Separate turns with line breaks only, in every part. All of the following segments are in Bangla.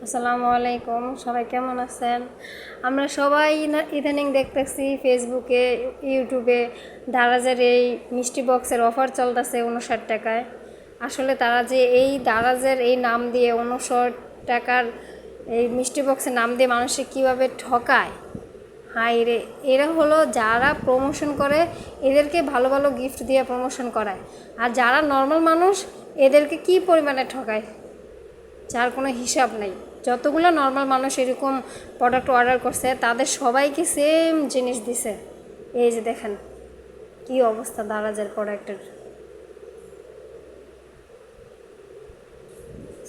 আসসালামু আলাইকুম, সবাই কেমন আছেন? আমরা সবাই ইদানিং দেখতেছি ফেসবুকে, ইউটিউবে দারাজের এই মিষ্টি বক্সের অফার চলতেছে 59 টাকায়। আসলে তারা যে এই দারাজের এই নাম দিয়ে 59 টাকার এই মিষ্টি বক্সের নাম দিয়ে মানুষকে কীভাবে ঠকায়, হাই রে! এরা হলো যারা প্রমোশন করে, এদেরকে ভালো ভালো গিফট দিয়ে প্রমোশন করায়, আর যারা নর্মাল মানুষ এদেরকে কী পরিমাণে ঠকায় যার কোনো হিসাব নেই। যতগুলো নর্মাল মানুষ এরকম প্রোডাক্ট অর্ডার করছে তাদের সবাইকে সেম জিনিস দিছে। এই যে দেখেন কি অবস্থা দারাজের প্রোডাক্টের।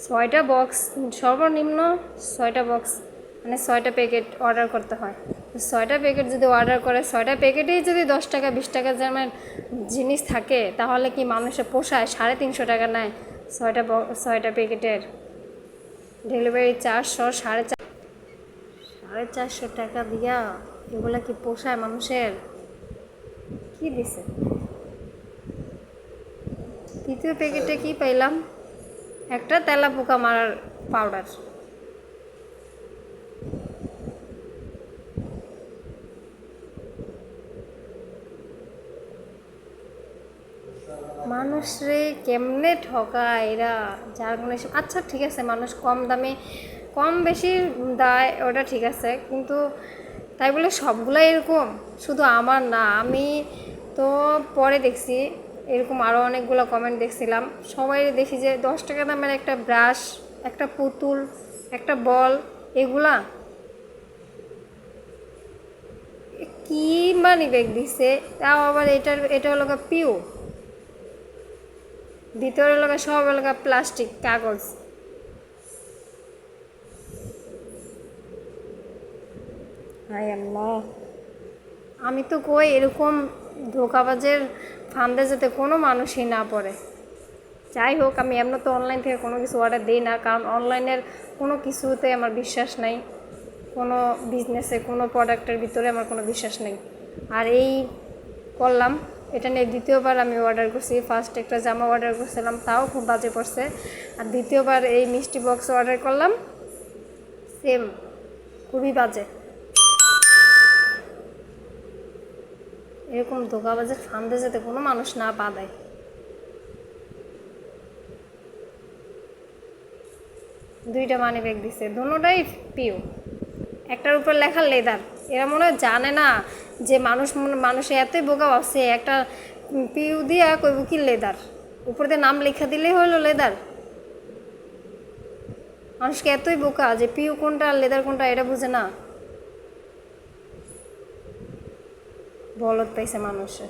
6টা বক্স, সর্বনিম্ন 6টা বক্স, মানে 6টা প্যাকেট অর্ডার করতে হয়। 6টা প্যাকেট যদি অর্ডার করে, 6টা প্যাকেটেই যদি 10 টাকা 20 টাকা যেমন জিনিস থাকে, তাহলে কি মানুষে পোষায়? 350 টাকা নেয় 6টা প্যাকেটের ডেলিভারি চার্জ সহ 450 টাকা দিয়া এগুলা কি পোষায় মানুষের? কি দিছে? তৃতীয় প্যাকেটে কি পাইলাম? একটা তেলা পোকা মারার পাউডার। মানুষ রে কেমনে ঠকায় এরা, যার কোনো আচ্ছা ঠিক আছে, মানুষ কম দামে কম বেশি দেয়, ওটা ঠিক আছে, কিন্তু তাই বলে সবগুলাই এরকম? শুধু আমার না, আমি তো পরে দেখছি এরকম আরও অনেকগুলো কমেন্ট দেখছিলাম, সবাই দেখি যে 10 টাকা দামের একটা ব্রাশ, একটা পুতুল, একটা বল, এগুলা কি মানি ব্যাগ দিছে, তাও আবার এটা হলো পিউ, ভিতরে লগা সব লগা প্লাস্টিক কাগজ। হায় আল্লাহ! আমি তো কই এরকম ধোঁকাবাজের ফান্দে যাতে কোনো মানুষই না পড়ে। যাই হোক, আমি এমন তো অনলাইন থেকে কোনো কিছু অর্ডার দিই না, কারণ অনলাইনের কোনো কিছুতে আমার বিশ্বাস নাই, কোনো বিজনেসে কোনো প্রোডাক্টের ভিতরে আমার কোনো বিশ্বাস নেই। আর এই করলাম, এটা নিয়ে দ্বিতীয়বার আমি অর্ডার করছি। ফার্স্ট একটা জামা অর্ডার করছিলাম, তাও খুব বাজে পড়ছে। আর দ্বিতীয়বার এই মিষ্টি বক্স অর্ডার করলাম, সেম, খুবই বাজে। এরকম ধোঁকাবাজের ফান্দে যাতে কোনো মানুষ না পা দেয়। দুইটা মানি ব্যাগ দিছে, দুটোটাই পিউ, একটার উপর লেখা লেদার। এরা মনে হয় জানে না যে মানুষে এতই বোকা আছে, একটা পিউ দিয়া কইব কি লেদার, উপর দিয়ে নাম লেখা দিলেই হলো লেদার। মানুষকে এতই বোকা যে পিউ কোনটা আর লেদার কোনটা এটা বুঝে না। বলদ পাইছে মানুষে।